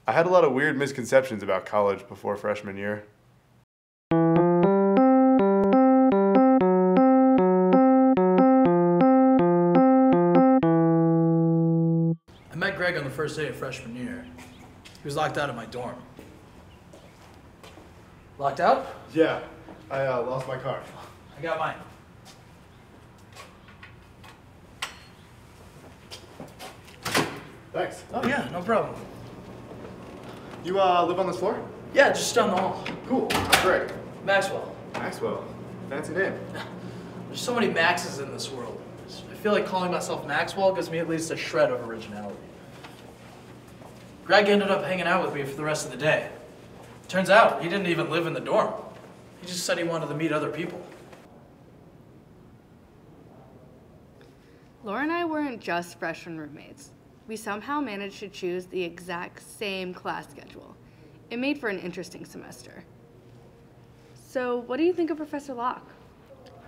I had a lot of weird misconceptions about college before freshman year. I met Greg on the first day of freshman year. He was locked out of my dorm. Locked out? Yeah, I lost my card. I got mine. Thanks. Oh yeah, no problem. You live on this floor? Yeah, just down the hall. Cool. Great. Maxwell. Maxwell. Fancy name. There's so many Maxes in this world. I feel like calling myself Maxwell gives me at least a shred of originality. Greg ended up hanging out with me for the rest of the day. Turns out he didn't even live in the dorm. He just said he wanted to meet other people. Laura and I weren't just freshman roommates. We somehow managed to choose the exact same class schedule. It made for an interesting semester. So, what do you think of Professor Locke?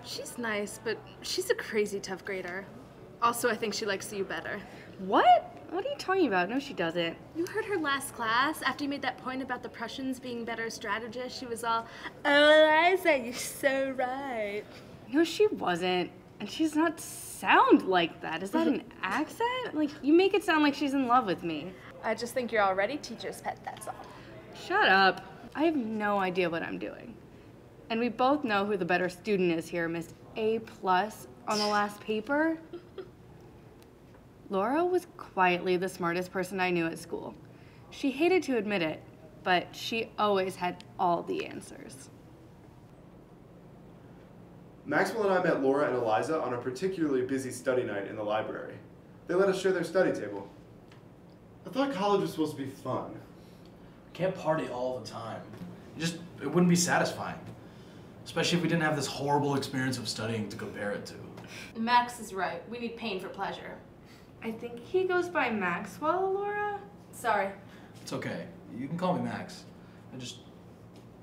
She's nice, but she's a crazy tough grader. Also, I think she likes you better. What? What are you talking about? No, she doesn't. You heard her last class after you made that point about the Prussians being better strategists. She was all, "Oh, Eliza, you're so right." No, she wasn't. And she's not sound like that. Is that an accent? Like, you make it sound like she's in love with me. I just think you're already teacher's pet, that's all. Shut up. I have no idea what I'm doing. And we both know who the better student is here, Miss A+ on the last paper. Laura was quietly the smartest person I knew at school. She hated to admit it, but she always had all the answers. Maxwell and I met Laura and Eliza on a particularly busy study night in the library. They let us share their study table. I thought college was supposed to be fun. Can't party all the time. It wouldn't be satisfying. Especially if we didn't have this horrible experience of studying to compare it to. Max is right. We need pain for pleasure. I think he goes by Maxwell, Laura? Sorry. It's okay. You can call me Max. I just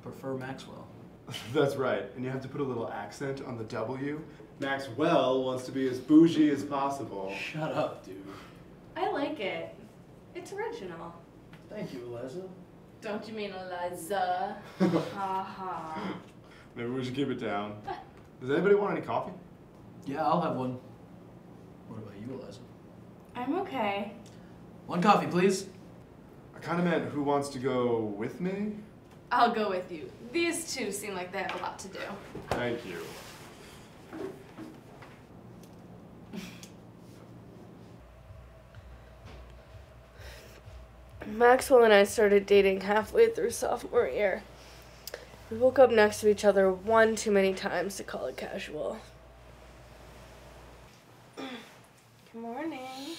prefer Maxwell. That's right, and you have to put a little accent on the W. Maxwell wants to be as bougie as possible. Shut up, dude. I like it. It's original. Thank you, Eliza. Don't you mean Eliza? Ha. Maybe we should keep it down. Does anybody want any coffee? Yeah, I'll have one. What about you, Eliza? I'm okay. One coffee, please. I kind of meant who wants to go with me? I'll go with you. These two seem like they have a lot to do. Thank you. Maxwell and I started dating halfway through sophomore year. We woke up next to each other one too many times to call it casual. Good morning.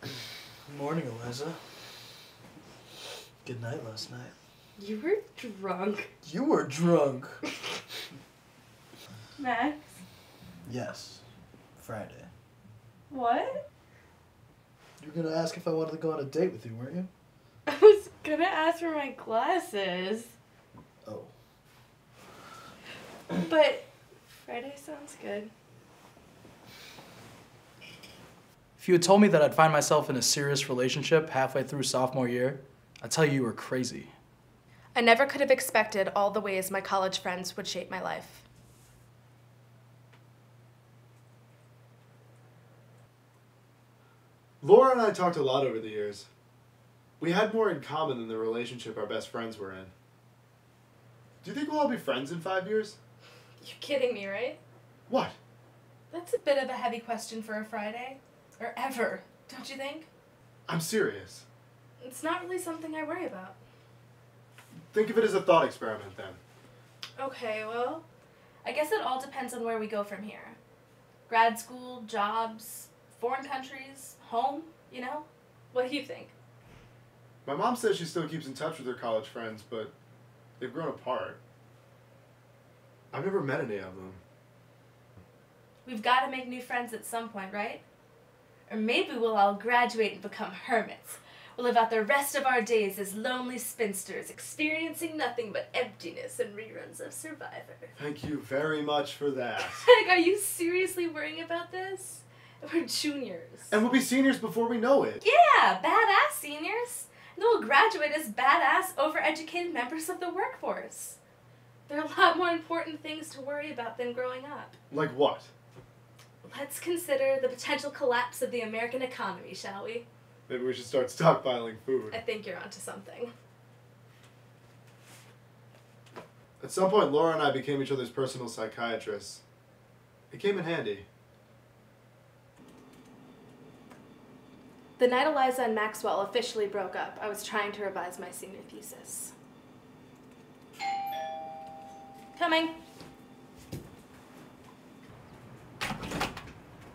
Good morning, Eliza. Good night last night. You were drunk. You were drunk. Max? Yes. Friday. What? You were gonna ask if I wanted to go on a date with you, weren't you? I was gonna ask for my glasses. Oh. But Friday sounds good. If you had told me that I'd find myself in a serious relationship halfway through sophomore year, I'd tell you were crazy. I never could have expected all the ways my college friends would shape my life. Laura and I talked a lot over the years. We had more in common than the relationship our best friends were in. Do you think we'll all be friends in 5 years? You're kidding me, right? What? That's a bit of a heavy question for a Friday. Or ever, don't you think? I'm serious. It's not really something I worry about. Think of it as a thought experiment then. Okay, well, I guess it all depends on where we go from here. Grad school, jobs, foreign countries, home, you know? What do you think? My mom says she still keeps in touch with her college friends, but they've grown apart. I've never met any of them. We've got to make new friends at some point, right? Or maybe we'll all graduate and become hermits. We'll live out the rest of our days as lonely spinsters, experiencing nothing but emptiness and reruns of Survivor. Thank you very much for that. Like, are you seriously worrying about this? We're juniors. And we'll be seniors before we know it. Yeah, badass seniors. and they'll graduate as badass, overeducated members of the workforce. There are a lot more important things to worry about than growing up. Like what? Let's consider the potential collapse of the American economy, shall we? Maybe we should start stockpiling food. I think you're onto something. At some point, Laura and I became each other's personal psychiatrists. It came in handy. The night Eliza and Maxwell officially broke up, I was trying to revise my senior thesis. Coming.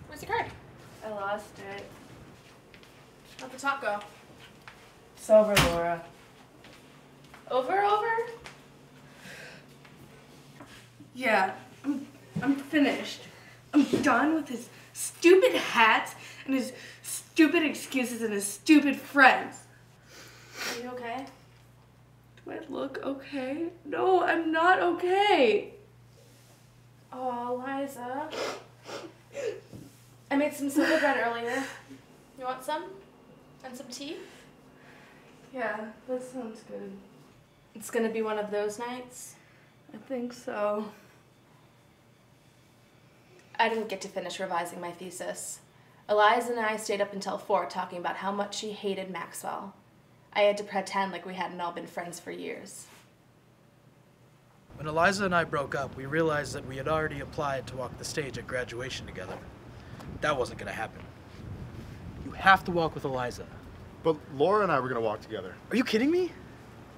Where's your card? I lost it. How'd the talk go? It's over, Laura. Over? Yeah, I'm finished. I'm done with his stupid hats and his stupid excuses and his stupid friends. Are you okay? Do I look okay? No, I'm not okay. Oh, Eliza. I made some soda bread earlier. You want some? And some tea? Yeah, that sounds good. It's gonna be one of those nights. I think so. I didn't get to finish revising my thesis. Eliza and I stayed up until 4 talking about how much she hated Maxwell. I had to pretend like we hadn't all been friends for years. When Eliza and I broke up, we realized that we had already applied to walk the stage at graduation together. That wasn't going to happen. You have to walk with Eliza. But Laura and I were gonna walk together. Are you kidding me?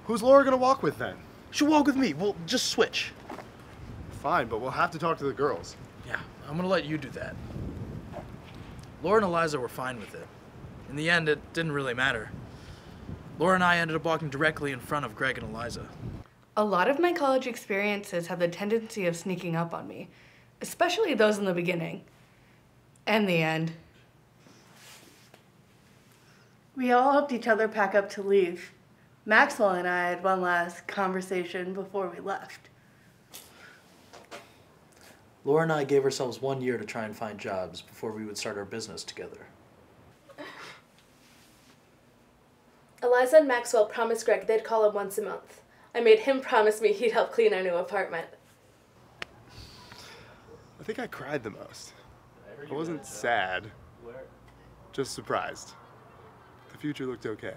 Who's Laura gonna walk with then? She'll walk with me. We'll just switch. Fine, but we'll have to talk to the girls. Yeah, I'm going to let you do that. Laura and Eliza were fine with it. In the end, it didn't really matter. Laura and I ended up walking directly in front of Greg and Eliza. A lot of my college experiences have the tendency of sneaking up on me, especially those in the beginning and the end. We all helped each other pack up to leave. Maxwell and I had one last conversation before we left. Laura and I gave ourselves 1 year to try and find jobs before we would start our business together. Eliza and Maxwell promised Greg they'd call him once a month. I made him promise me he'd help clean our new apartment. I think I cried the most. I wasn't sad, just surprised. The future looked okay.